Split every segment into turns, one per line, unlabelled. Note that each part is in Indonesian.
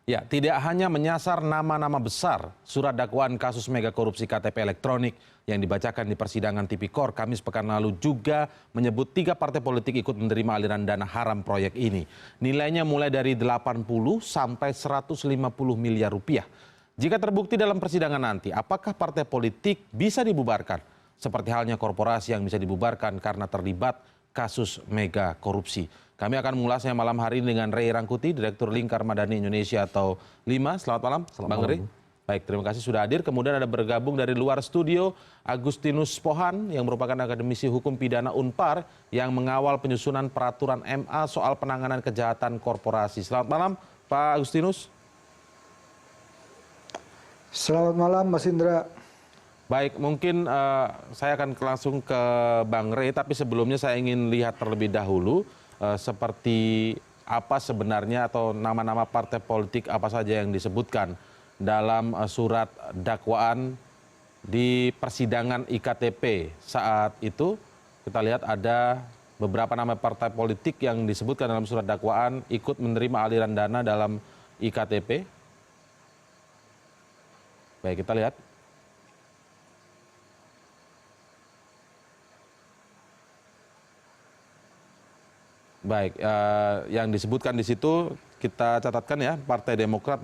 Ya, tidak hanya menyasar nama-nama besar, surat dakwaan kasus mega korupsi KTP elektronik yang dibacakan di persidangan Tipikor Kamis pekan lalu juga menyebut 3 partai politik ikut menerima aliran dana haram proyek ini. Nilainya mulai dari 80 sampai 150 miliar rupiah. Jika terbukti dalam persidangan nanti, apakah partai politik bisa dibubarkan? Seperti halnya korporasi yang bisa dibubarkan karena terlibat kasus mega korupsi. Kami akan mengulasnya malam hari ini dengan Ray Rangkuti, Direktur Lingkar Madani Indonesia atau LIMA. Selamat malam, Bang Ray. Baik, terima kasih sudah hadir. Kemudian ada bergabung dari luar studio Agustinus Pohan yang merupakan akademisi hukum pidana Unpar yang mengawal penyusunan peraturan MA soal penanganan kejahatan korporasi. Selamat malam, Pak Agustinus.
Selamat malam, Mas Indra.
Baik, mungkin saya akan langsung ke Bang Ray, tapi sebelumnya saya ingin lihat terlebih dahulu seperti apa sebenarnya atau nama-nama partai politik apa saja yang disebutkan dalam surat dakwaan di persidangan IKTP. Saat itu kita lihat ada beberapa nama partai politik yang disebutkan dalam surat dakwaan ikut menerima aliran dana dalam IKTP. Baik, kita lihat. Baik, yang disebutkan di situ kita catatkan ya, Partai Demokrat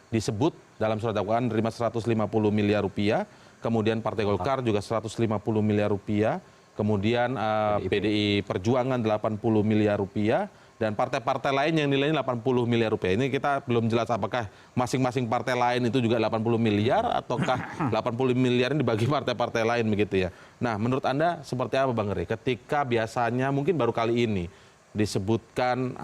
disebut dalam surat dakwaan menerima 150 miliar rupiah, kemudian Partai Golkar juga 150 miliar rupiah, kemudian PDI Perjuangan 80 miliar rupiah, dan partai-partai lain yang nilainya 80 miliar rupiah. Ini kita belum jelas apakah masing-masing partai lain itu juga 80 miliar ataukah 80 miliar ini dibagi partai-partai lain begitu ya. Nah, menurut Anda seperti apa Bang Ray? Ketika biasanya mungkin baru kali ini disebutkan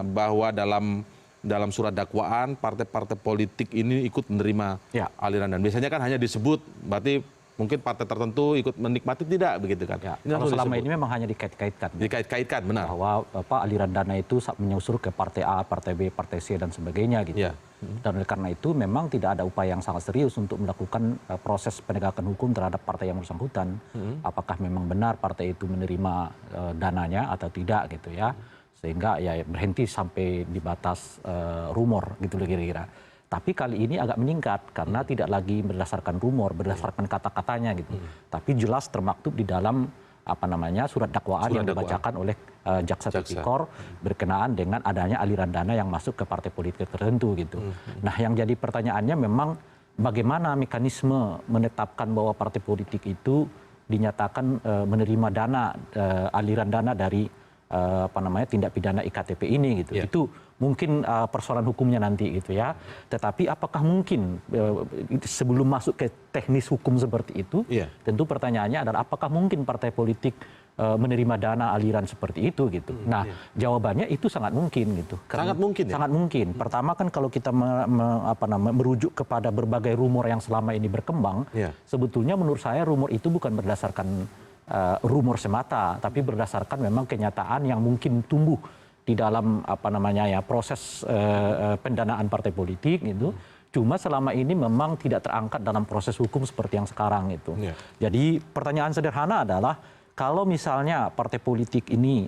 bahwa dalam surat dakwaan partai-partai politik ini ikut menerima aliran dana. Biasanya kan hanya disebut, berarti mungkin partai tertentu ikut menikmati, tidak begitu kan?
Ya, kalau selama ini memang hanya dikait-kaitkan.
Dikait-kaitkan, benar.
Bahwa aliran dana itu menyusur ke partai A, partai B, partai C dan sebagainya gitu.
Ya.
Dan oleh karena itu memang tidak ada upaya yang sangat serius untuk melakukan proses penegakan hukum terhadap partai yang bersangkutan. Apakah memang benar partai itu menerima dananya atau tidak gitu ya. Sehingga ya berhenti sampai di batas rumor gitu kira-kira. Tapi kali ini agak meningkat karena tidak lagi berdasarkan rumor, berdasarkan kata-katanya gitu. Tapi jelas termaktub di dalam surat dakwaan yang dibacakan oleh jaksa Tipikor berkenaan dengan adanya aliran dana yang masuk ke partai politik tertentu gitu. Nah, yang jadi pertanyaannya memang bagaimana mekanisme menetapkan bahwa partai politik itu dinyatakan menerima aliran dana dari tindak pidana IKTP ini gitu. Itu mungkin persoalan hukumnya nanti gitu ya. Tetapi apakah mungkin sebelum masuk ke teknis hukum seperti itu, tentu pertanyaannya adalah apakah mungkin partai politik menerima dana aliran seperti itu gitu. Nah, jawabannya itu sangat mungkin gitu.
Sangat mungkin ya?
Sangat mungkin. Pertama kan kalau kita merujuk kepada berbagai rumor yang selama ini berkembang, sebetulnya menurut saya rumor itu bukan berdasarkan rumor semata, tapi berdasarkan memang kenyataan yang mungkin tumbuh di dalam proses pendanaan partai politik gitu. Cuma selama ini memang tidak terangkat dalam proses hukum seperti yang sekarang itu. Jadi pertanyaan sederhana adalah kalau misalnya partai politik ini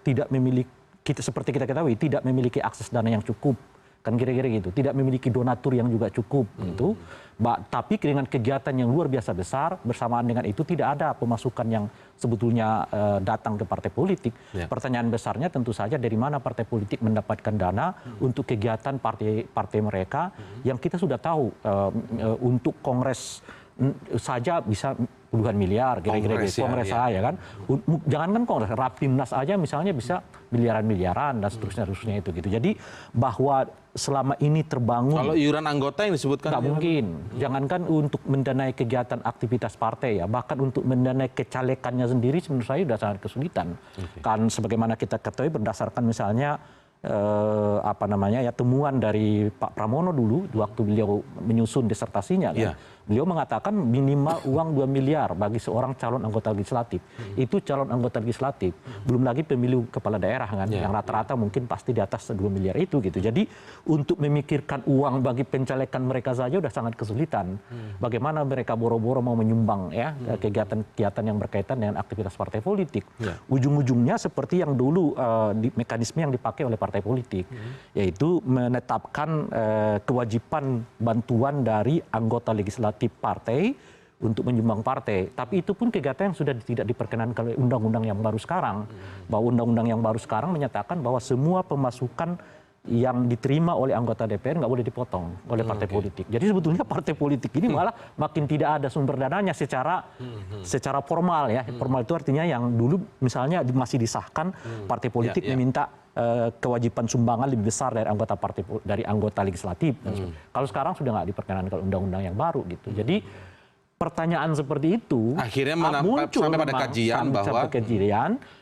tidak memiliki, seperti kita ketahui, tidak memiliki akses dana yang cukup, kan kira-kira gitu, tidak memiliki donatur yang juga cukup gitu. Tapi dengan kegiatan yang luar biasa besar, bersamaan dengan itu tidak ada pemasukan yang sebetulnya datang ke partai politik. Pertanyaan besarnya tentu saja dari mana partai politik mendapatkan dana untuk kegiatan partai mereka yang kita sudah tahu untuk kongres saja bisa puluhan miliar kira-kira gitu. Kongres saya kan. Jangankan kongres, Rapimnas aja misalnya bisa miliaran-miliaran dan seterusnya itu gitu. Jadi bahwa selama ini terbangun,
kalau iuran anggota yang disebutkan
nggak mungkin. Jangankan untuk mendanai kegiatan aktivitas partai ya, bahkan untuk mendanai kecalekannya sendiri menurut saya sudah sangat kesulitan. Kan sebagaimana kita ketahui berdasarkan misalnya temuan dari Pak Pramono dulu waktu beliau menyusun disertasinya kan, Beliau mengatakan minimal uang 2 miliar bagi seorang calon anggota legislatif. Itu calon anggota legislatif. Belum lagi pemilu kepala daerah kan, yang rata-rata mungkin pasti di atas 2 miliar itu gitu. Jadi untuk memikirkan uang bagi pencalekan mereka saja udah sangat kesulitan. Bagaimana mereka boro-boro mau menyumbang ya kegiatan-kegiatan yang berkaitan dengan aktivitas partai politik. Ujung-ujungnya seperti yang dulu mekanisme yang dipakai oleh partai politik, yaitu menetapkan kewajiban bantuan dari anggota legislatif partai untuk menyumbang partai. Tapi itu pun kegiatan yang sudah tidak diperkenankan oleh undang-undang yang baru sekarang. Bahwa undang-undang yang baru sekarang menyatakan bahwa semua pemasukan yang diterima oleh anggota DPR nggak boleh dipotong oleh partai politik. Jadi sebetulnya partai politik ini malah makin tidak ada sumber dananya secara formal ya. Formal itu artinya yang dulu misalnya masih disahkan partai politik meminta kewajiban sumbangan lebih besar dari anggota legislatif. Kalau sekarang sudah nggak diperkenankan undang-undang yang baru gitu. Jadi pertanyaan seperti itu
akhirnya
muncul
sampai pada kajian bahwa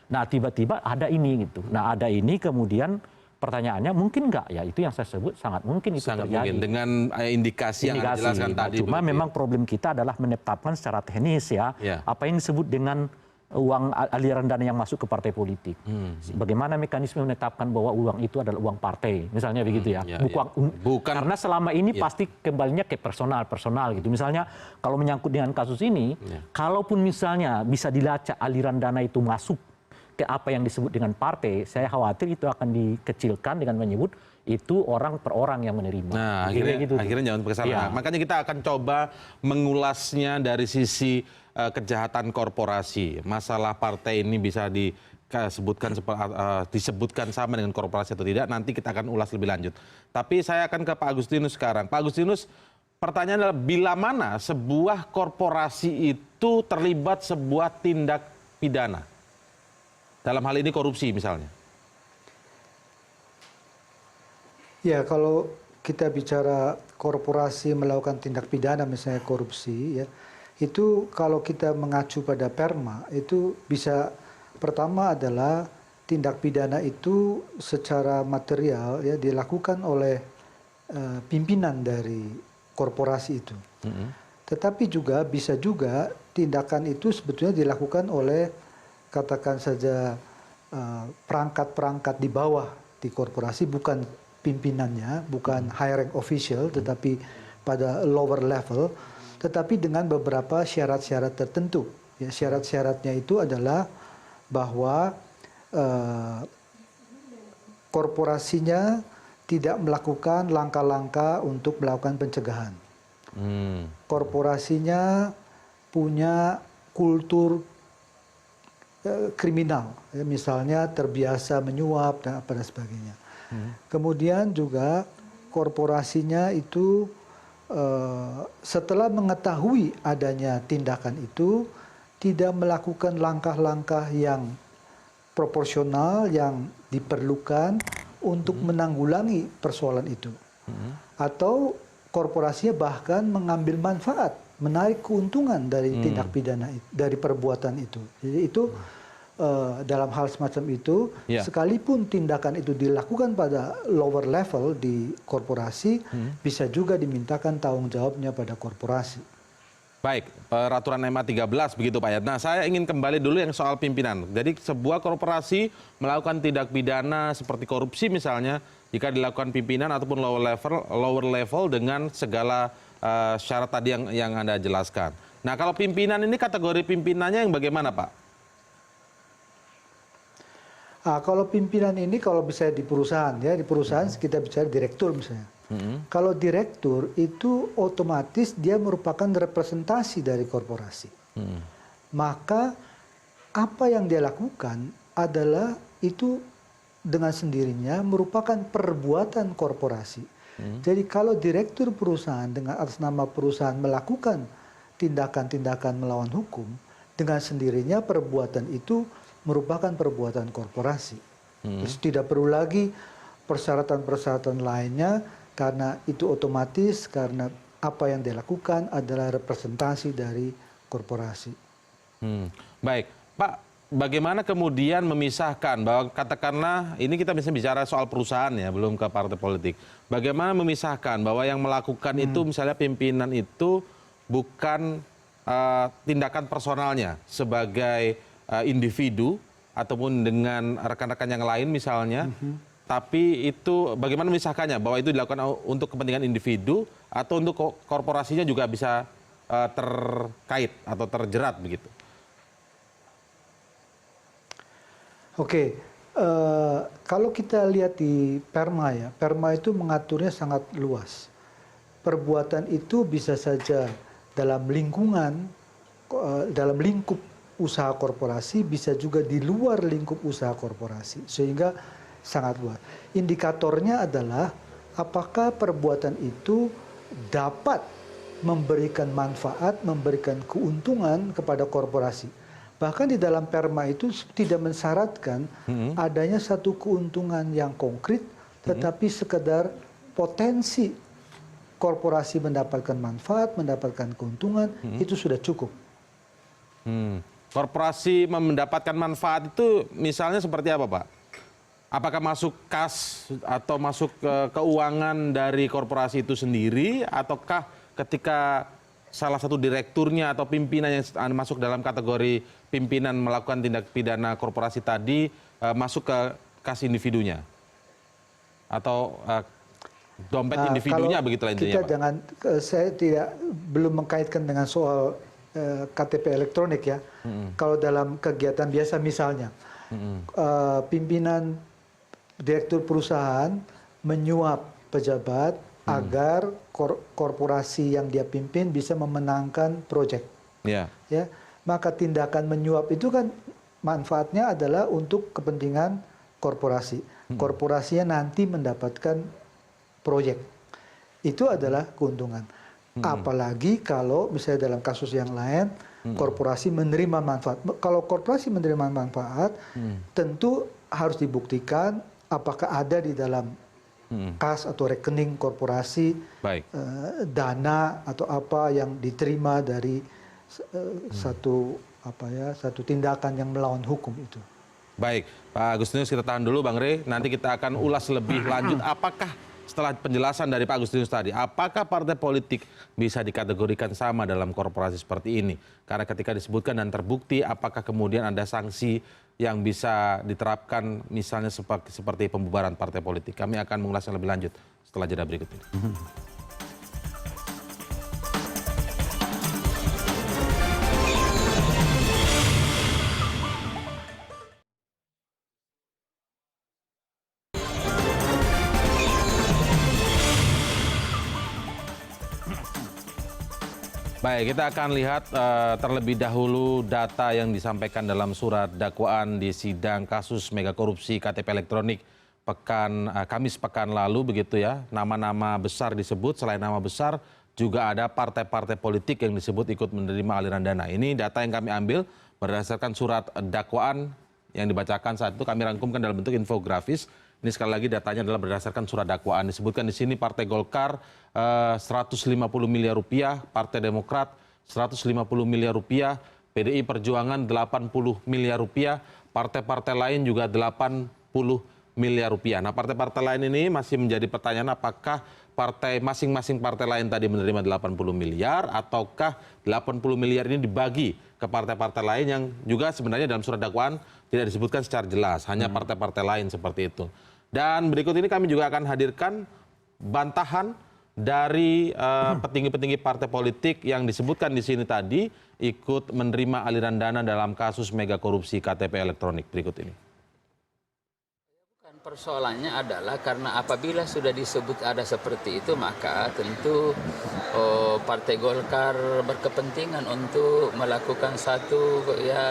nah tiba-tiba ada ini gitu. Nah ada ini kemudian pertanyaannya mungkin nggak ya, itu yang saya sebut sangat mungkin itu
sangat
terjadi.
mungkin dengan indikasi yang Anda jelaskan tadi.
Cuma memang problem kita adalah menetapkan secara teknis ya apa yang disebut dengan uang aliran dana yang masuk ke partai politik. Bagaimana mekanisme menetapkan bahwa uang itu adalah uang partai, misalnya begitu ya. Bukan karena selama ini pasti kembalinya ke personal gitu. Misalnya kalau menyangkut dengan kasus ini, kalaupun misalnya bisa dilacak aliran dana itu masuk ke apa yang disebut dengan partai, saya khawatir itu akan dikecilkan dengan menyebut itu orang per orang yang menerima.
Nah, akhirnya jangan kesana. Ya. Makanya kita akan coba mengulasnya dari sisi kejahatan korporasi. Masalah partai ini bisa disebutkan sama dengan korporasi atau tidak, nanti kita akan ulas lebih lanjut. Tapi saya akan ke Pak Agustinus sekarang. Pak Agustinus, pertanyaan adalah bila mana sebuah korporasi itu terlibat sebuah tindak pidana? Dalam hal ini korupsi misalnya.
Ya, kalau kita bicara korporasi melakukan tindak pidana misalnya korupsi ya, itu kalau kita mengacu pada Perma itu bisa pertama adalah tindak pidana itu secara material ya dilakukan oleh pimpinan dari korporasi itu. Tetapi juga bisa juga tindakan itu sebetulnya dilakukan oleh katakan saja perangkat-perangkat di bawah di korporasi, bukan pimpinannya, bukan high rank official, tetapi pada lower level, tetapi dengan beberapa syarat-syarat tertentu. Ya, syarat-syaratnya itu adalah bahwa korporasinya tidak melakukan langkah-langkah untuk melakukan pencegahan. Korporasinya punya kultur kriminal, ya, misalnya terbiasa menyuap dan apa dan sebagainya. Kemudian juga korporasinya itu setelah mengetahui adanya tindakan itu tidak melakukan langkah-langkah yang proporsional yang diperlukan untuk menanggulangi persoalan itu. Atau korporasinya bahkan mengambil manfaat, menarik keuntungan dari tindak pidana itu, dari perbuatan itu. Jadi itu dalam hal semacam itu, sekalipun tindakan itu dilakukan pada lower level di korporasi, bisa juga dimintakan tanggung jawabnya pada korporasi.
Baik, peraturan MA 13 begitu Pak ya. Nah, saya ingin kembali dulu yang soal pimpinan. Jadi sebuah korporasi melakukan tindak pidana seperti korupsi misalnya, jika dilakukan pimpinan ataupun lower level dengan segala syarat tadi yang Anda jelaskan. Nah, kalau pimpinan ini kategori pimpinannya yang bagaimana Pak?
Kalau pimpinan ini kalau bisa di perusahaan ya, di perusahaan kita bicara direktur misalnya. Kalau direktur itu otomatis dia merupakan representasi dari korporasi. Maka apa yang dia lakukan adalah itu dengan sendirinya merupakan perbuatan korporasi. Jadi kalau direktur perusahaan dengan atas nama perusahaan melakukan tindakan-tindakan melawan hukum, dengan sendirinya perbuatan itu merupakan perbuatan korporasi. Terus tidak perlu lagi persyaratan-persyaratan lainnya karena itu otomatis karena apa yang dilakukan adalah representasi dari korporasi.
Baik, Pak, bagaimana kemudian memisahkan bahwa katakanlah ini kita bisa bicara soal perusahaan ya, belum ke partai politik. Bagaimana memisahkan bahwa yang melakukan itu misalnya pimpinan itu bukan tindakan personalnya sebagai individu ataupun dengan rekan-rekan yang lain misalnya, tapi itu bagaimana memisahkannya bahwa itu dilakukan untuk kepentingan individu atau untuk korporasinya juga bisa terkait atau terjerat begitu.
Oke, kalau kita lihat di Perma ya, Perma itu mengaturnya sangat luas. Perbuatan itu bisa saja dalam lingkungan, dalam lingkup usaha korporasi, bisa juga di luar lingkup usaha korporasi, sehingga sangat luas. Indikatornya adalah apakah perbuatan itu dapat memberikan manfaat, memberikan keuntungan kepada korporasi. Bahkan di dalam Perma itu tidak mensyaratkan adanya satu keuntungan yang konkret, tetapi sekedar potensi korporasi mendapatkan manfaat, mendapatkan keuntungan, itu sudah cukup.
Korporasi mendapatkan manfaat itu misalnya seperti apa, Pak? Apakah masuk kas atau masuk ke keuangan dari korporasi itu sendiri, ataukah ketika salah satu direkturnya atau pimpinan yang masuk dalam kategori pimpinan melakukan tindak pidana korporasi tadi masuk ke kas individunya atau dompet individunya, begitulah intinya,
kita
Pak.
jangan, saya belum mengkaitkan dengan soal KTP elektronik ya. Kalau dalam kegiatan biasa misalnya, pimpinan direktur perusahaan menyuap pejabat agar korporasi yang dia pimpin bisa memenangkan proyek.
Ya.
Ya, maka tindakan menyuap itu kan manfaatnya adalah untuk kepentingan korporasi. Korporasinya nanti mendapatkan proyek. Itu adalah keuntungan. Apalagi kalau misalnya dalam kasus yang lain korporasi menerima manfaat. Kalau korporasi menerima manfaat, tentu harus dibuktikan apakah ada di dalam kas atau rekening korporasi dana atau apa yang diterima dari satu tindakan yang melawan hukum itu.
Baik, Pak Agustinus, kita tahan dulu, Bang Rey. Nanti kita akan ulas lebih lanjut. Apakah setelah penjelasan dari Pak Agustinus tadi, apakah partai politik bisa dikategorikan sama dalam korporasi seperti ini? Karena ketika disebutkan dan terbukti, apakah kemudian ada sanksi yang bisa diterapkan misalnya seperti pembubaran partai politik? Kami akan mengulasnya lebih lanjut setelah jeda berikut ini. Baik, kita akan lihat terlebih dahulu data yang disampaikan dalam surat dakwaan di sidang kasus megakorupsi KTP elektronik Kamis pekan lalu begitu ya. Nama-nama besar disebut, selain nama besar juga ada partai-partai politik yang disebut ikut menerima aliran dana. Ini data yang kami ambil berdasarkan surat dakwaan yang dibacakan saat itu, kami rangkumkan dalam bentuk infografis. Ini sekali lagi datanya adalah berdasarkan surat dakwaan. Disebutkan di sini Partai Golkar 150 miliar rupiah, Partai Demokrat 150 miliar rupiah, PDI Perjuangan 80 miliar rupiah, partai-partai lain juga 80 miliar rupiah. Nah, partai-partai lain ini masih menjadi pertanyaan apakah masing-masing partai lain tadi menerima 80 miliar ataukah 80 miliar ini dibagi ke partai-partai lain yang juga sebenarnya dalam surat dakwaan tidak disebutkan secara jelas, hanya partai-partai lain seperti itu. Dan berikut ini kami juga akan hadirkan bantahan dari petinggi-petinggi partai politik yang disebutkan di sini tadi ikut menerima aliran dana dalam kasus mega korupsi KTP elektronik. Berikut ini.
Persoalannya adalah karena apabila sudah disebut ada seperti itu, maka tentu Partai Golkar berkepentingan untuk melakukan satu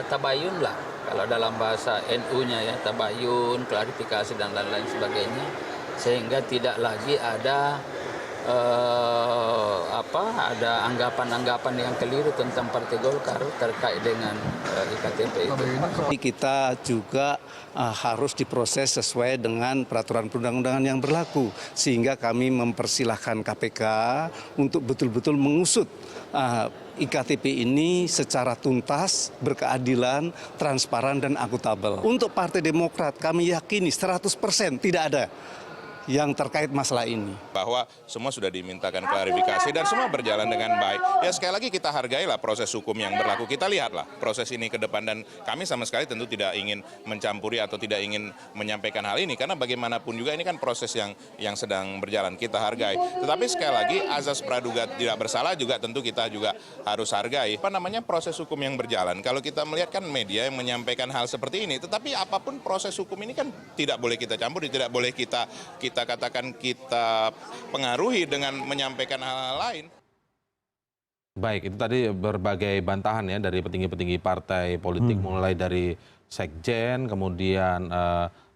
tabayun lah. Kalau dalam bahasa NU-nya ya, tabayun, klarifikasi dan lain-lain sebagainya, sehingga tidak lagi ada ada anggapan-anggapan yang keliru tentang Partai Golkar terkait dengan iktp itu.
Kita juga harus diproses sesuai dengan peraturan perundang-undangan yang berlaku, sehingga kami mempersilahkan KPK untuk betul-betul mengusut iktp ini secara tuntas, berkeadilan, transparan dan akuntabel. Untuk Partai Demokrat kami yakini 100% tidak ada yang terkait masalah ini.
Bahwa semua sudah dimintakan klarifikasi dan semua berjalan dengan baik. Ya sekali lagi kita hargailah proses hukum yang berlaku. Kita lihatlah proses ini ke depan dan kami sama sekali tentu tidak ingin mencampuri atau tidak ingin menyampaikan hal ini karena bagaimanapun juga ini kan proses yang sedang berjalan. Kita hargai. Tetapi sekali lagi azas praduga tidak bersalah juga tentu kita juga harus hargai. Proses hukum yang berjalan. Kalau kita melihat kan media yang menyampaikan hal seperti ini, tetapi apapun proses hukum ini kan tidak boleh kita campuri, tidak boleh kita katakan kita pengaruhi dengan menyampaikan hal-hal lain.
Baik, itu tadi berbagai bantahan ya dari petinggi-petinggi partai politik, mulai dari sekjen, kemudian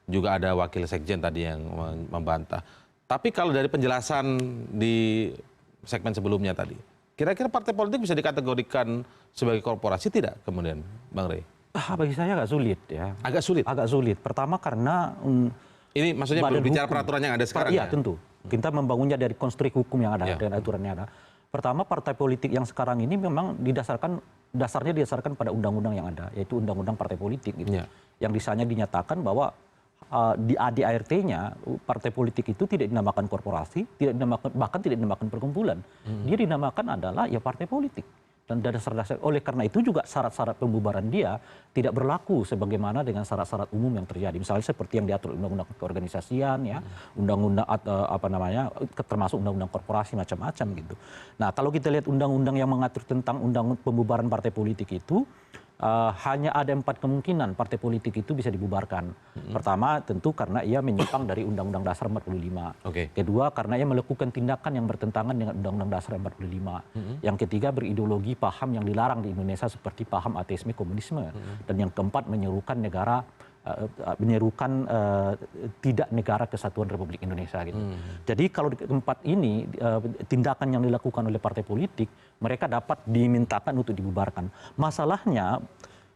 juga ada wakil sekjen tadi yang membantah. Tapi kalau dari penjelasan di segmen sebelumnya tadi, kira-kira partai politik bisa dikategorikan sebagai korporasi tidak kemudian, Bang Rey?
Bagi saya agak sulit ya.
Agak sulit?
Agak sulit. Pertama karena
ini maksudnya belum bicara peraturan yang ada sekarang
Iya
ya?
tentu. Kita membangunnya dari konstruk hukum yang ada dan aturan yang ada. Pertama partai politik yang sekarang ini memang dasarnya didasarkan pada undang-undang yang ada, yaitu undang-undang partai politik gitu. Yang disanya dinyatakan bahwa di ADART-nya partai politik itu tidak dinamakan korporasi, bahkan tidak dinamakan perkumpulan. Dia dinamakan adalah ya partai politik. Dan dasar-dasar oleh karena itu juga syarat-syarat pembubaran dia tidak berlaku sebagaimana dengan syarat-syarat umum yang terjadi. Misalnya seperti yang diatur undang-undang keorganisasian ya, undang-undang termasuk undang-undang korporasi macam-macam gitu. Nah, kalau kita lihat undang-undang yang mengatur tentang pembubaran partai politik itu hanya ada 4 kemungkinan partai politik itu bisa dibubarkan. Pertama tentu karena ia menyimpang dari Undang-Undang Dasar 45. Kedua karena ia melakukan tindakan yang bertentangan dengan Undang-Undang Dasar 45. Yang ketiga berideologi paham yang dilarang di Indonesia seperti paham ateisme komunisme. Dan yang keempat menyerukan tidak negara kesatuan Republik Indonesia gitu. Jadi kalau di tempat ini tindakan yang dilakukan oleh partai politik mereka dapat dimintakan untuk dibubarkan. Masalahnya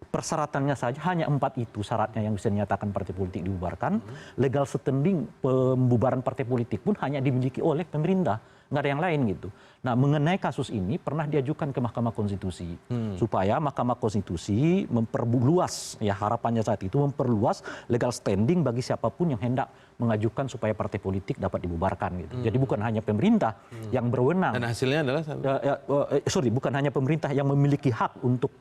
persyaratannya saja hanya 4 itu syaratnya yang bisa dinyatakan partai politik dibubarkan. Legal standing pembubaran partai politik pun hanya dimiliki oleh pemerintah, nggak ada yang lain gitu. Nah, mengenai kasus ini pernah diajukan ke Mahkamah Konstitusi supaya Mahkamah Konstitusi memperluas ya harapannya saat itu memperluas legal standing bagi siapapun yang hendak mengajukan supaya partai politik dapat dibubarkan gitu. Jadi bukan hanya pemerintah yang berwenang. Dan
hasilnya adalah
bukan hanya pemerintah yang memiliki hak untuk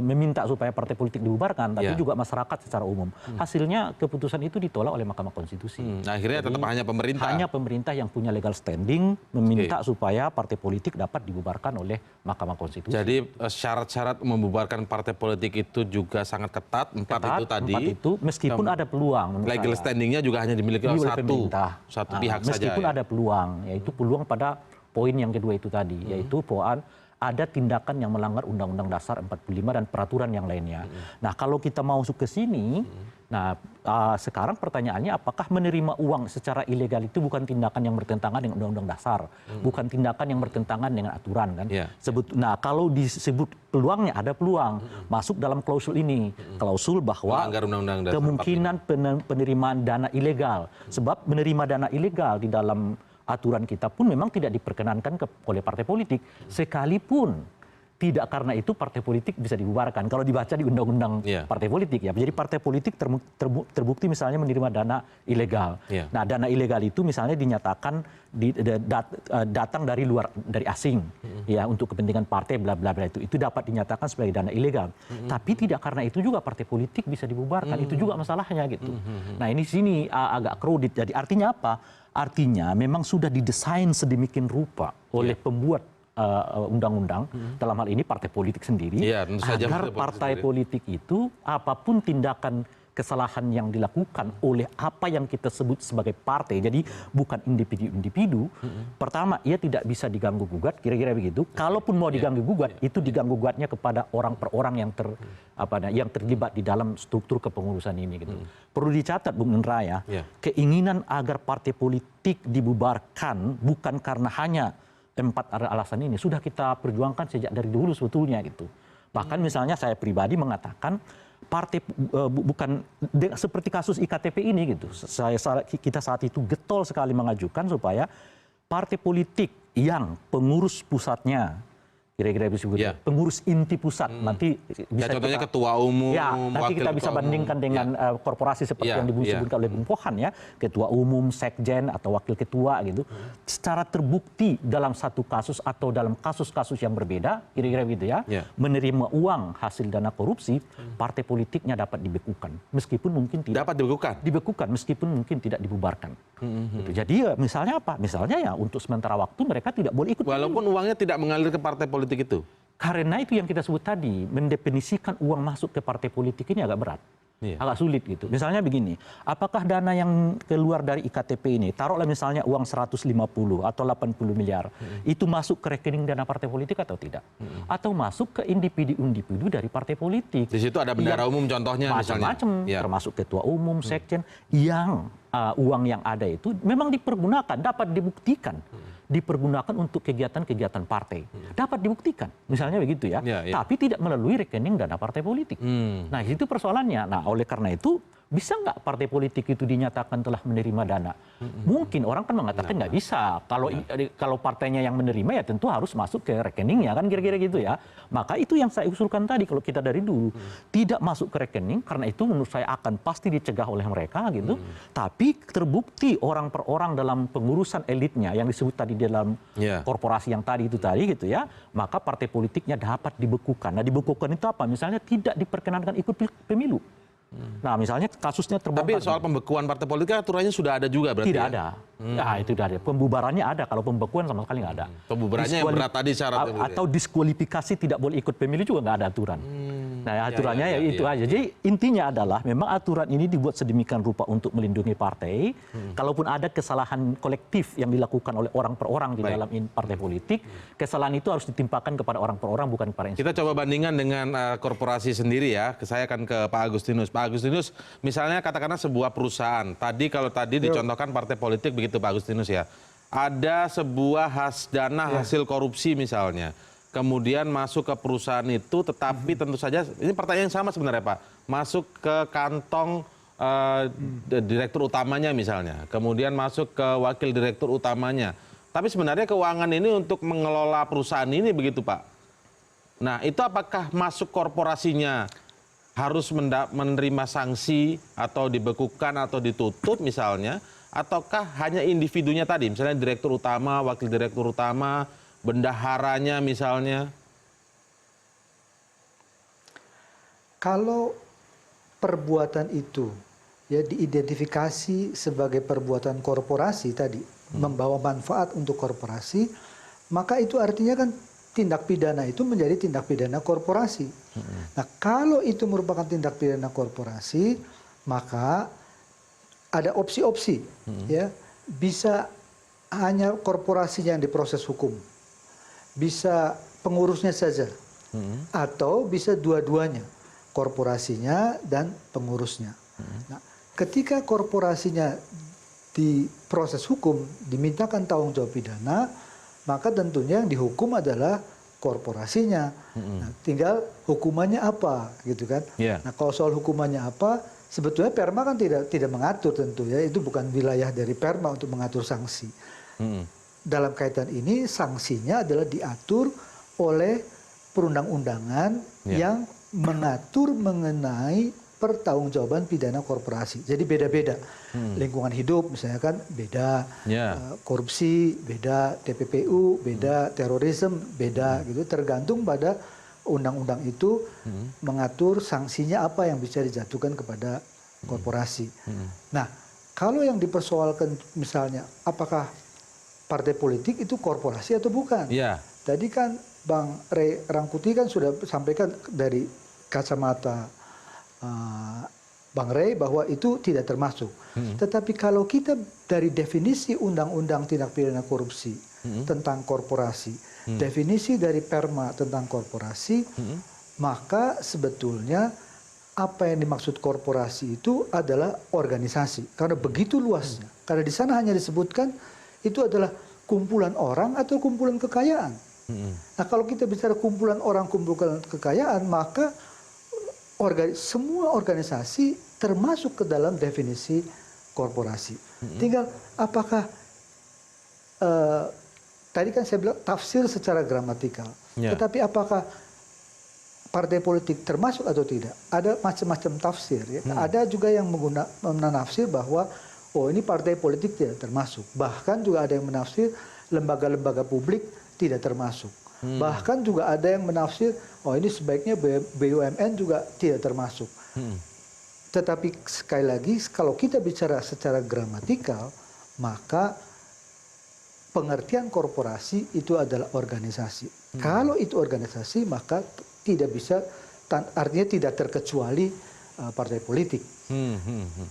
meminta supaya partai politik dibubarkan, tapi juga masyarakat secara umum. Hasilnya keputusan itu ditolak oleh Mahkamah Konstitusi.
Akhirnya tetap hanya pemerintah.
Hanya pemerintah yang punya legal standing meminta supaya partai politik dapat dibubarkan oleh Mahkamah Konstitusi.
Jadi syarat-syarat membubarkan partai politik itu juga sangat ketat. 4 itu tadi.
4 itu meskipun ada peluang.
Legal standingnya juga hanya dimiliki oleh satu pihak saja.
Meskipun ada peluang, yaitu peluang pada poin yang kedua itu tadi, yaitu poin ada tindakan yang melanggar Undang-Undang Dasar 45 dan peraturan yang lainnya. Nah, kalau kita mau masuk ke sini, sekarang pertanyaannya apakah menerima uang secara ilegal itu bukan tindakan yang bertentangan dengan Undang-Undang Dasar, bukan tindakan yang bertentangan dengan aturan kan? Nah, kalau disebut peluangnya ada peluang masuk dalam klausul ini, klausul bahwa kemungkinan penerimaan dana ilegal, sebab menerima dana ilegal di dalam aturan kita pun memang tidak diperkenankan oleh partai politik, sekalipun tidak karena itu partai politik bisa dibubarkan. Kalau dibaca di undang-undang partai politik ya, jadi partai politik terbukti misalnya menerima dana ilegal. Nah, dana ilegal itu misalnya dinyatakan datang dari luar, dari asing, ya untuk kepentingan partai bla bla bla itu dapat dinyatakan sebagai dana ilegal. Tapi tidak karena itu juga partai politik bisa dibubarkan. Itu juga masalahnya gitu. Nah, ini sini agak crowded. Jadi artinya apa? Artinya memang sudah didesain sedemikian rupa oleh pembuat undang-undang, dalam hal ini partai politik sendiri, agar partai politik itu apapun tindakan kesalahan yang dilakukan oleh apa yang kita sebut sebagai partai, jadi bukan individu-individu, pertama ia tidak bisa diganggu-gugat, kira-kira begitu. Kalaupun mau diganggu-gugat, itu diganggu-gugatnya kepada orang per orang yang terlibat di dalam struktur kepengurusan ini gitu. Perlu dicatat Bung Indra ya, keinginan agar partai politik dibubarkan bukan karena hanya 4 alasan ini sudah kita perjuangkan sejak dari dulu sebetulnya gitu. Bahkan misalnya saya pribadi mengatakan partai bukan seperti kasus IKTP ini gitu. Kita saat itu getol sekali mengajukan supaya partai politik yang pengurus pusatnya Kira-kira disebut pengurus inti pusat. Nanti bisa
contohnya ketua umum,
ya, nanti kita bisa bandingkan dengan korporasi seperti yang disebutkan oleh Bung Pohan ya, ketua umum, sekjen atau wakil ketua gitu. Secara terbukti dalam satu kasus atau dalam kasus-kasus yang berbeda, kira-kira gitu ya, menerima uang hasil dana korupsi, partai politiknya dapat dibekukan, meskipun mungkin tidak
dapat dibekukan
meskipun mungkin tidak dibubarkan. Gitu. Jadi ya, misalnya apa? Misalnya ya untuk sementara waktu mereka tidak boleh ikut.
Walaupun uangnya tidak mengalir ke partai politik itu.
Karena itu yang kita sebut tadi, mendefinisikan uang masuk ke partai politik ini agak berat. Agak sulit gitu. Misalnya begini, apakah dana yang keluar dari IKTP ini, taruhlah misalnya uang 150 atau 80 miliar, itu masuk ke rekening dana partai politik atau tidak? Atau masuk ke individu-individu dari partai politik.
Di situ ada bendara umum contohnya misalnya.
Macam-macam, termasuk ketua umum, sekjen, yang uang yang ada itu memang dipergunakan, dapat dibuktikan. Dipergunakan untuk kegiatan-kegiatan partai. Dapat dibuktikan, misalnya begitu ya. Tapi tidak melalui rekening dana partai politik. Nah, itu persoalannya. Nah, oleh karena itu, bisa nggak partai politik itu dinyatakan telah menerima dana? Mungkin orang kan mengatakan nggak bisa. Kalau partainya yang menerima ya tentu harus masuk ke rekeningnya kan kira-kira gitu ya. Maka itu yang saya usulkan tadi kalau kita dari dulu. Tidak masuk ke rekening karena itu menurut saya akan pasti dicegah oleh mereka gitu. Tapi terbukti orang per orang dalam pengurusan elitnya yang disebut tadi dalam korporasi yang tadi gitu ya. Maka partai politiknya dapat dibekukan. Nah, dibekukan itu apa? Misalnya tidak diperkenankan ikut pemilu. Nah, misalnya kasusnya terbongkar.
Tapi soal pembekuan partai politik aturannya sudah ada juga berarti.
Tidak ada. Nah, itu tidak ada. Pembubarannya ada, kalau pembekuan sama sekali nggak ada.
Pembubarannya yang berat tadi syaratnya.
Atau diskualifikasi tidak boleh ikut pemilu juga nggak ada aturan. Nah, aturannya ya itu aja. Jadi intinya adalah memang aturan ini dibuat sedemikian rupa untuk melindungi partai. Kalaupun ada kesalahan kolektif yang dilakukan oleh orang per orang di dalam partai politik, kesalahan itu harus ditimpakan kepada orang per orang, bukan kepada institusi.
Kita coba bandingkan dengan korporasi sendiri ya. Saya akan ke Pak Agustinus. Pak Agustinus, misalnya katakanlah sebuah perusahaan. Kalau tadi dicontohkan partai politik begitu Pak Agustinus ya. Ada sebuah dana hasil korupsi misalnya. Kemudian masuk ke perusahaan itu, tetapi tentu saja ini pertanyaan yang sama sebenarnya Pak. Masuk ke kantong direktur utamanya misalnya. Kemudian masuk ke wakil direktur utamanya. Tapi sebenarnya keuangan ini untuk mengelola perusahaan ini begitu Pak. Nah, itu apakah masuk korporasinya harus menerima sanksi atau dibekukan atau ditutup misalnya, ataukah hanya individunya tadi, misalnya direktur utama, wakil direktur utama, bendaharanya misalnya?
Kalau perbuatan itu ya diidentifikasi sebagai perbuatan korporasi tadi, membawa manfaat untuk korporasi, maka itu artinya kan tindak pidana itu menjadi tindak pidana korporasi. Nah, kalau itu merupakan tindak pidana korporasi, maka ada opsi-opsi, ya, bisa hanya korporasinya yang diproses hukum, bisa pengurusnya saja, atau bisa dua-duanya, korporasinya dan pengurusnya. Nah, ketika korporasinya diproses hukum, dimintakan tanggung jawab pidana, maka tentunya yang dihukum adalah korporasinya. Nah, tinggal hukumannya apa, gitu kan? Nah, kalau soal hukumannya apa, sebetulnya Perma kan tidak mengatur tentu ya, itu bukan wilayah dari Perma untuk mengatur sanksi. Dalam kaitan ini sanksinya adalah diatur oleh perundang-undangan yang mengatur mengenai pertanggungjawaban pidana korporasi. Jadi beda-beda. Lingkungan hidup misalnya kan beda, korupsi beda, TPPU beda, terorisme beda gitu. Tergantung pada undang-undang itu mengatur sanksinya apa yang bisa dijatuhkan kepada korporasi. Nah, kalau yang dipersoalkan misalnya apakah partai politik itu korporasi atau bukan? Tadi kan Bang Ray Rangkuti kan sudah sampaikan dari kacamata Bang Ray bahwa itu tidak termasuk. Tetapi kalau kita dari definisi Undang-Undang Tindak Pidana Korupsi tentang korporasi, definisi dari Perma tentang korporasi, maka sebetulnya apa yang dimaksud korporasi itu adalah organisasi. Karena begitu luasnya. Karena di sana hanya disebutkan itu adalah kumpulan orang atau kumpulan kekayaan. Nah, kalau kita bicara kumpulan orang, kumpulan kekayaan, maka semua organisasi termasuk ke dalam definisi korporasi. Tinggal apakah tadi kan saya bilang tafsir secara gramatikal.
Ya.
Tetapi apakah partai politik termasuk atau tidak? Ada macam-macam tafsir. Ya. Ada juga yang menafsir bahwa oh ini partai politik tidak termasuk. Bahkan juga ada yang menafsir lembaga-lembaga publik tidak termasuk. Bahkan juga ada yang menafsir oh ini sebaiknya BUMN juga tidak termasuk. Tetapi sekali lagi kalau kita bicara secara gramatikal, maka pengertian korporasi itu adalah organisasi. Kalau itu organisasi maka tidak bisa, artinya tidak terkecuali partai politik.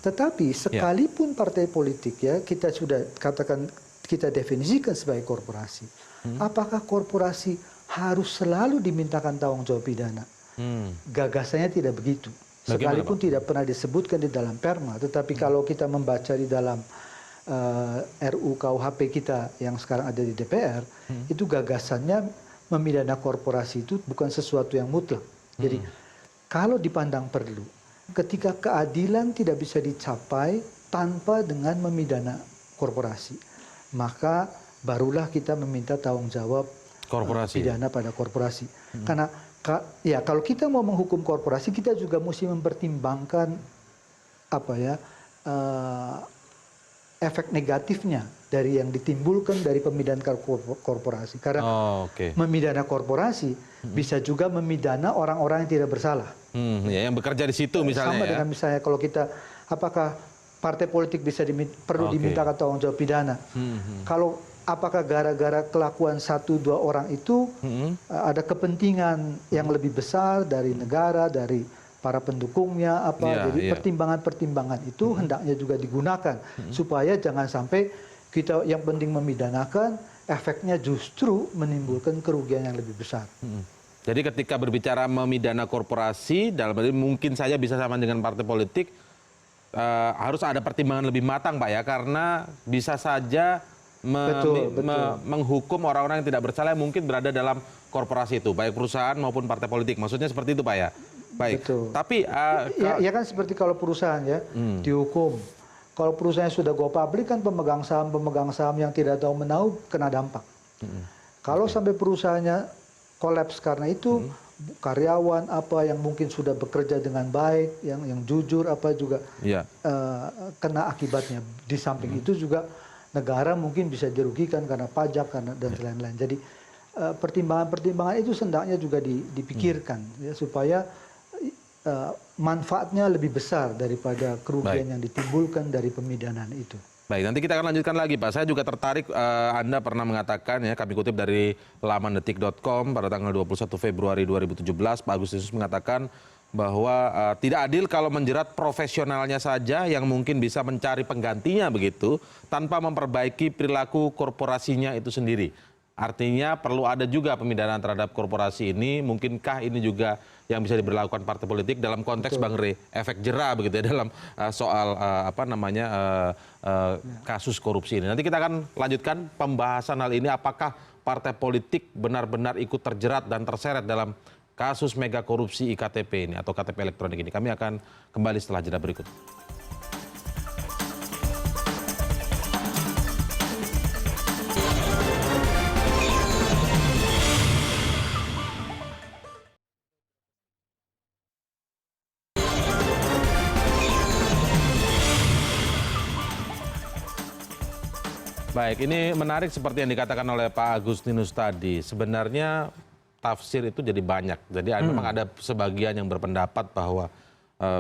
Tetapi sekalipun partai politik ya kita sudah katakan, kita definisikan sebagai korporasi. Apakah korporasi harus selalu dimintakan tanggung jawab pidana? Gagasannya tidak begitu. Sekalipun tidak pernah disebutkan di dalam perma, tetapi kalau kita membaca di dalam RUU KUHP kita yang sekarang ada di DPR, itu gagasannya memidana korporasi itu bukan sesuatu yang mutlak. Jadi kalau dipandang perlu, ketika keadilan tidak bisa dicapai tanpa dengan memidana korporasi, maka barulah kita meminta tanggung jawab
korporasi,
pidana pada korporasi. Karena ya kalau kita mau menghukum korporasi, kita juga mesti mempertimbangkan apa ya efek negatifnya dari yang ditimbulkan dari pemidanaan korporasi. Karena memidana korporasi bisa juga memidana orang-orang yang tidak bersalah.
Ya, yang bekerja di situ misalnya.
Sama dengan misalnya kalau kita, apakah partai politik bisa perlu dimintakan tanggung jawab pidana? Kalau apakah gara-gara kelakuan 1-2 orang itu ada kepentingan yang lebih besar dari negara, dari para pendukungnya apa? Jadi pertimbangan-pertimbangan itu hendaknya juga digunakan supaya jangan sampai kita yang penting memidanakan, efeknya justru menimbulkan kerugian yang lebih besar.
Jadi ketika berbicara memidana korporasi, dalam hal ini mungkin saja bisa sama dengan partai politik, harus ada pertimbangan lebih matang, Pak ya, karena bisa saja menghukum orang-orang yang tidak bersalah yang mungkin berada dalam korporasi itu, baik perusahaan maupun partai politik. Maksudnya seperti itu, Pak ya? Baik.
Betul.
Tapi
ya kan seperti kalau perusahaan ya dihukum. Kalau perusahaan sudah go public kan pemegang saham yang tidak tahu menahu kena dampak. Kalau sampai perusahaannya kolaps karena itu, karyawan apa yang mungkin sudah bekerja dengan baik, yang jujur apa juga kena akibatnya. Di samping itu juga negara mungkin bisa dirugikan karena pajak dan lain-lain. Jadi pertimbangan-pertimbangan itu hendaknya juga dipikirkan ya, supaya manfaatnya lebih besar daripada kerugian yang ditimbulkan dari pemidanaan itu.
Baik, nanti kita akan lanjutkan lagi, Pak. Saya juga tertarik, Anda pernah mengatakan, ya, kami kutip dari lamandetik.com pada tanggal 21 Februari 2017, Pak Agustinus mengatakan bahwa tidak adil kalau menjerat profesionalnya saja yang mungkin bisa mencari penggantinya begitu, tanpa memperbaiki perilaku korporasinya itu sendiri. Artinya perlu ada juga pemidanaan terhadap korporasi ini, mungkinkah ini juga yang bisa diberlakukan partai politik dalam konteks Bang Rey, efek jera begitu ya dalam soal kasus korupsi ini. Nanti kita akan lanjutkan pembahasan hal ini, apakah partai politik benar-benar ikut terjerat dan terseret dalam kasus mega korupsi IKTP ini atau KTP elektronik ini. Kami akan kembali setelah jeda berikut. Baik, ini menarik seperti yang dikatakan oleh Pak Agustinus tadi. Sebenarnya tafsir itu jadi banyak. Jadi memang ada sebagian yang berpendapat bahwa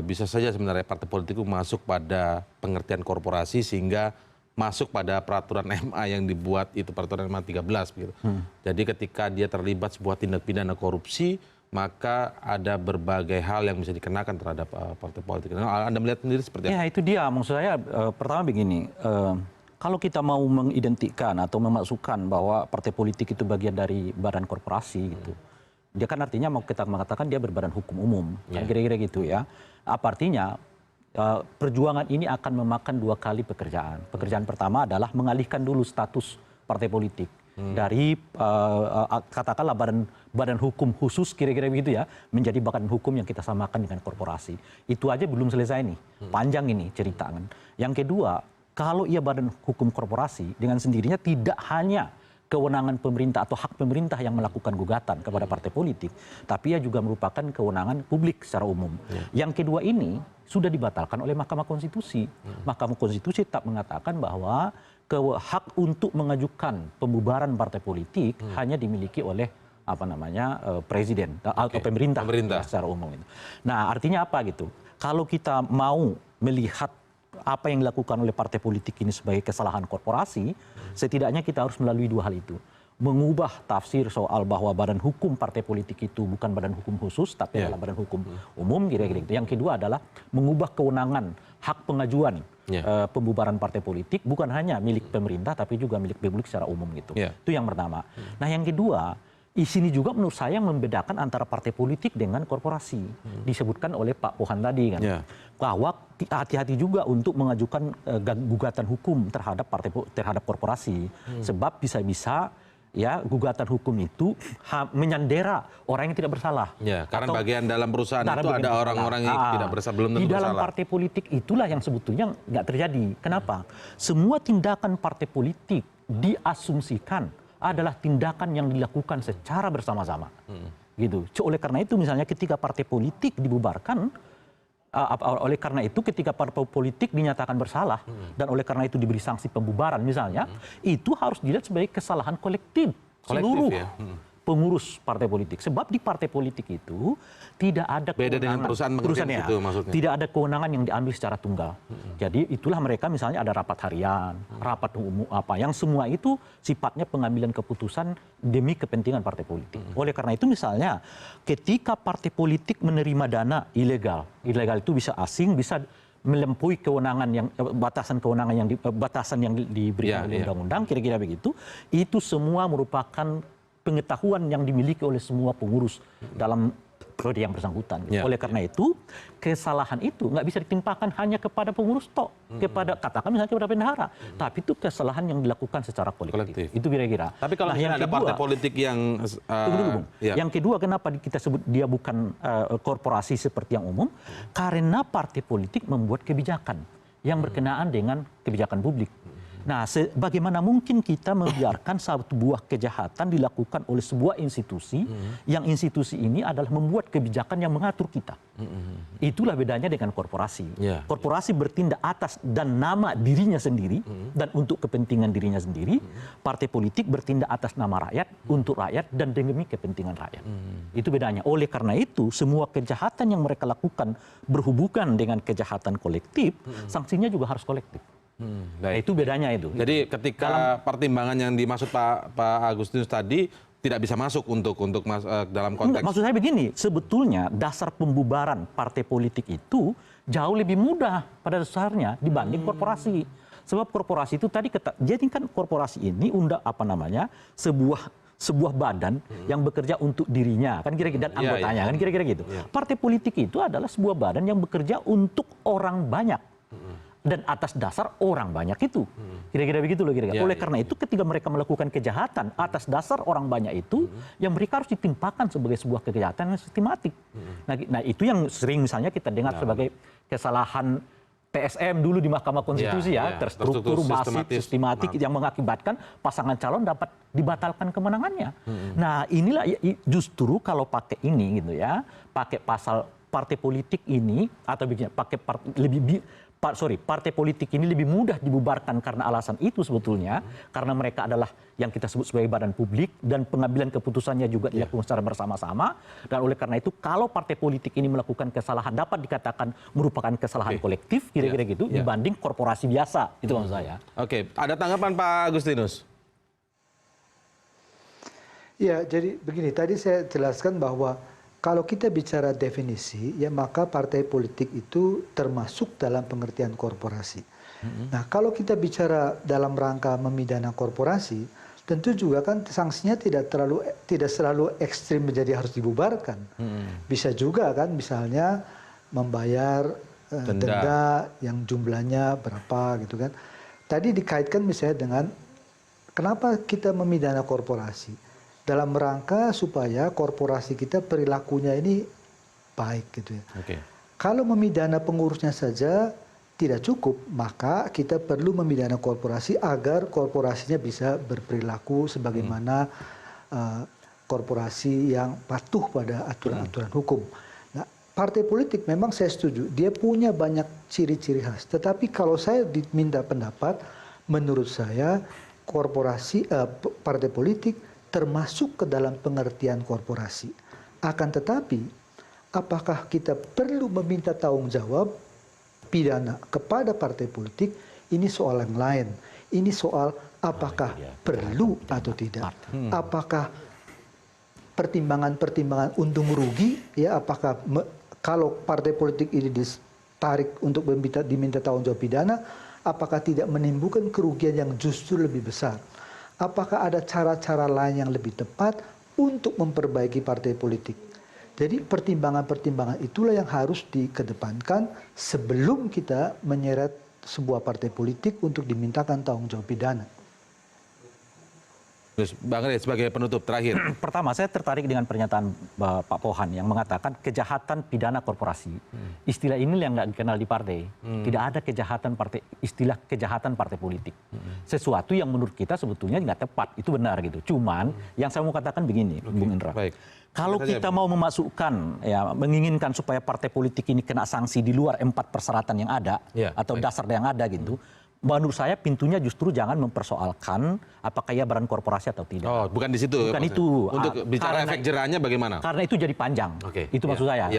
bisa saja sebenarnya partai politik itu masuk pada pengertian korporasi sehingga masuk pada peraturan MA yang dibuat itu, peraturan MA 13 begitu. Jadi ketika dia terlibat sebuah tindak pidana korupsi, maka ada berbagai hal yang bisa dikenakan terhadap partai politik. Nah, Anda melihat sendiri seperti apa?
Ya itu dia, maksud saya pertama begini, kalau kita mau mengidentikan atau memasukkan bahwa partai politik itu bagian dari badan korporasi gitu, dia kan artinya mau kita mengatakan dia berbadan hukum umum, kan kira-kira gitu ya. Apa artinya perjuangan ini akan memakan 2 kali pekerjaan. Pekerjaan pertama adalah mengalihkan dulu status partai politik dari katakanlah badan hukum khusus kira-kira begitu ya, menjadi badan hukum yang kita samakan dengan korporasi. Itu aja belum selesai nih, panjang ini cerita kan. Yang kedua, kalau ia badan hukum korporasi dengan sendirinya tidak hanya kewenangan pemerintah atau hak pemerintah yang melakukan gugatan kepada partai politik, tapi ia juga merupakan kewenangan publik secara umum. Yang kedua ini sudah dibatalkan oleh Mahkamah Konstitusi. Mahkamah Konstitusi tetap mengatakan bahwa hak untuk mengajukan pembubaran partai politik hanya dimiliki oleh presiden atau pemerintah secara umum. Nah, artinya apa gitu? Kalau kita mau melihat apa yang dilakukan oleh partai politik ini sebagai kesalahan korporasi, setidaknya kita harus melalui dua hal itu. Mengubah tafsir soal bahwa badan hukum partai politik itu bukan badan hukum khusus, tapi adalah badan hukum umum, kira-kira gitu. Yang kedua adalah mengubah kewenangan hak pengajuan pembubaran partai politik bukan hanya milik pemerintah, tapi juga milik publik secara umum gitu. Itu yang pertama. Nah, yang kedua, di sini juga menurut saya membedakan antara partai politik dengan korporasi. Disebutkan oleh Pak Pohan tadi kan. Bahwa hati-hati juga untuk mengajukan gugatan hukum terhadap korporasi. Sebab bisa-bisa ya gugatan hukum itu menyandera orang yang tidak bersalah.
Karena bagian dalam perusahaan itu ada orang-orang yang tidak bersalah, belum tentu
bersalah. Di dalam
bersalah.
partai politik itulah yang sebetulnya nggak terjadi. Kenapa? Semua tindakan partai politik diasumsikan adalah tindakan yang dilakukan secara bersama-sama, gitu. Oleh karena itu, misalnya ketika partai politik dibubarkan, oleh karena itu ketika partai politik dinyatakan bersalah dan oleh karena itu diberi sanksi pembubaran, misalnya, itu harus dilihat sebagai kesalahan kolektif seluruh pengurus partai politik. Sebab di partai politik itu tidak ada
beda dengan perusahaan itu maksudnya.
Tidak ada kewenangan yang diambil secara tunggal. Jadi itulah mereka misalnya ada rapat harian, rapat umum yang semua itu sifatnya pengambilan keputusan demi kepentingan partai politik. Oleh karena itu misalnya ketika partai politik menerima dana ilegal itu bisa asing, bisa melampaui kewenangan yang batasan yang diberikan oleh undang-undang, kira-kira begitu. Itu semua merupakan pengetahuan yang dimiliki oleh semua pengurus dalam periode yang bersangkutan. Oleh karena itu, kesalahan itu nggak bisa ditimpakan hanya kepada pengurus katakan misalnya kepada bendahara, tapi itu kesalahan yang dilakukan secara kolektif. Itu kira-kira.
Tapi kalau
yang
ada
kedua,
partai politik yang
yang kedua, kenapa kita sebut dia bukan korporasi seperti yang umum? Karena partai politik membuat kebijakan yang berkenaan dengan kebijakan publik. Nah, bagaimana mungkin kita membiarkan satu buah kejahatan dilakukan oleh sebuah institusi, yang institusi ini adalah membuat kebijakan yang mengatur kita. Itulah bedanya dengan korporasi. Korporasi bertindak atas dan nama dirinya sendiri, dan untuk kepentingan dirinya sendiri. Partai politik bertindak atas nama rakyat, untuk rakyat, dan demi kepentingan rakyat. Itu bedanya. Oleh karena itu, semua kejahatan yang mereka lakukan berhubungan dengan kejahatan kolektif, sanksinya juga harus kolektif. Nah, itu bedanya itu.
Jadi ketika pertimbangan yang dimaksud Pak Agustinus tadi tidak bisa masuk untuk dalam konteks.
Maksud saya begini, sebetulnya dasar pembubaran partai politik itu jauh lebih mudah pada dasarnya dibanding korporasi. Sebab korporasi itu tadi jadi kan korporasi ini sebuah badan yang bekerja untuk dirinya kan kira-kira dan anggotanya kan kira-kira gitu. Partai politik itu adalah sebuah badan yang bekerja untuk orang banyak. Dan atas dasar orang banyak itu. Kira-kira begitu loh kira-kira. Oleh karena itu ketika mereka melakukan kejahatan atas dasar orang banyak itu, yang mereka harus ditimpakan sebagai sebuah kejahatan yang sistematik. Nah itu yang sering misalnya kita dengar sebagai kesalahan TSM dulu di Mahkamah Konstitusi terstruktur, masif, sistematik yang mengakibatkan pasangan calon dapat dibatalkan kemenangannya. Nah inilah justru kalau pakai ini gitu ya, pakai pasal partai politik ini atau pakai partai politik ini lebih mudah dibubarkan karena alasan itu sebetulnya, karena mereka adalah yang kita sebut sebagai badan publik dan pengambilan keputusannya juga dilakukan secara bersama-sama, dan oleh karena itu kalau partai politik ini melakukan kesalahan dapat dikatakan merupakan kesalahan kolektif kira-kira gitu dibanding korporasi biasa, itu maksud saya.
Oke, ada tanggapan Pak Agustinus?
Ya, jadi begini, tadi saya jelaskan bahwa kalau kita bicara definisi, ya maka partai politik itu termasuk dalam pengertian korporasi. Nah, kalau kita bicara dalam rangka memidana korporasi, tentu juga kan sanksinya tidak selalu ekstrim menjadi harus dibubarkan. Bisa juga kan misalnya membayar denda yang jumlahnya berapa gitu kan. Tadi dikaitkan misalnya dengan kenapa kita memidana korporasi? Dalam rangka supaya korporasi kita perilakunya ini baik gitu ya. Kalau memidana pengurusnya saja tidak cukup, maka kita perlu memidana korporasi agar korporasinya bisa berperilaku sebagaimana korporasi yang patuh pada aturan-aturan hukum. Nah, partai politik memang saya setuju, dia punya banyak ciri-ciri khas. Tetapi kalau saya diminta pendapat, menurut saya partai politik termasuk ke dalam pengertian korporasi. Akan tetapi, apakah kita perlu meminta tanggung jawab pidana kepada partai politik, ini soal yang lain. Ini soal apakah perlu atau tidak. Apakah pertimbangan-pertimbangan untung rugi, ya, apakah kalau partai politik ini ditarik untuk diminta tanggung jawab pidana, apakah tidak menimbulkan kerugian yang justru lebih besar. Apakah ada cara-cara lain yang lebih tepat untuk memperbaiki partai politik. Jadi pertimbangan-pertimbangan itulah yang harus dikedepankan sebelum kita menyeret sebuah partai politik untuk dimintakan tanggung jawab pidana.
Terus Bang Rey sebagai penutup terakhir.
Pertama, saya tertarik dengan pernyataan Pak Pohan yang mengatakan kejahatan pidana korporasi. Istilah ini yang nggak dikenal di partai. Tidak ada kejahatan partai, istilah kejahatan partai politik. Sesuatu yang menurut kita sebetulnya nggak tepat, itu benar gitu. Cuman yang saya mau katakan begini, Bung Indra.
Baik.
Kalau kita mau memasukkan, ya, menginginkan supaya partai politik ini kena sanksi di luar 4 persyaratan yang ada, atau dasar yang ada gitu, menurut saya pintunya justru jangan mempersoalkan apakah ia badan korporasi atau tidak.
Oh, bukan di situ.
Bukan itu.
Untuk bicara efek jerahnya bagaimana?
Karena itu jadi panjang. Itu maksud saya.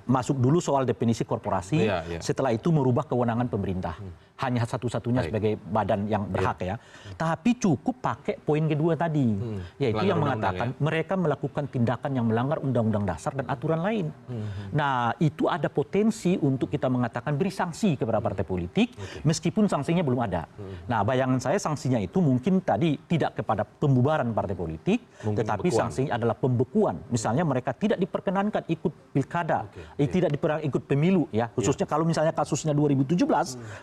Masuk dulu soal definisi korporasi, setelah itu merubah kewenangan pemerintah. Hanya satu-satunya sebagai badan yang berhak ya. Tapi cukup pakai poin kedua tadi, yaitu yang mengatakan mereka melakukan tindakan yang melanggar undang-undang dasar dan aturan lain. Nah, itu ada potensi untuk kita mengatakan beri sanksi kepada partai politik, meskipun sanksinya belum ada. Nah, bayangan saya sanksinya itu mungkin tadi tidak kepada pembubaran partai politik, tetapi sanksinya adalah pembekuan. Misalnya mereka tidak diperkenankan ikut pilkada, tidak diperkenankan ikut pemilu ya. Khususnya kalau misalnya kasusnya 2017,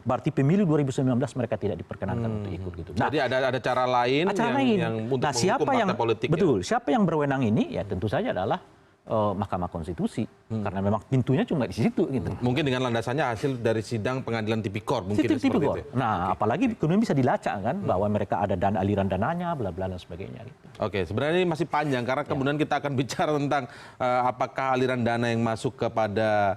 berarti pemilu 2019 mereka tidak diperkenankan untuk ikut gitu.
Nah, jadi ada cara lain yang untuk menghukum partai politik.
Betul, siapa yang berwenang ini ya tentu saja adalah Mahkamah Konstitusi, karena memang pintunya cuma di situ gitu.
Mungkin dengan landasannya hasil dari sidang pengadilan tipikor mungkin seperti itu.
Nah, apalagi kemudian bisa dilacak kan bahwa mereka ada aliran dananya, bla bla dan sebagainya gitu.
Oke, sebenarnya ini masih panjang karena kemudian kita akan bicara tentang apakah aliran dana yang masuk kepada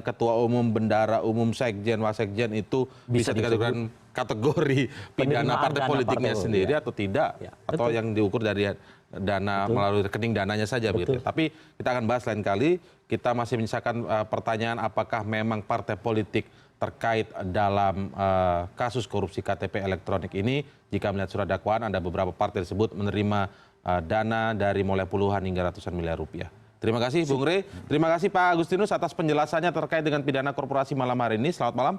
ketua umum, bendara umum, sekjen, wasekjen itu bisa dikategorikan kategori pidana partai politiknya sendiri atau tidak, atau yang diukur dari dana melalui rekening dananya saja begitu. Tapi kita akan bahas lain kali. Kita masih menyisakan pertanyaan apakah memang partai politik terkait dalam kasus korupsi KTP elektronik ini. Jika melihat surat dakwaan, ada beberapa partai tersebut menerima dana dari mulai puluhan hingga ratusan miliar rupiah. Terima kasih Bung Rey. Terima kasih Pak Agustinus atas penjelasannya terkait dengan pidana korporasi malam hari ini. Selamat malam.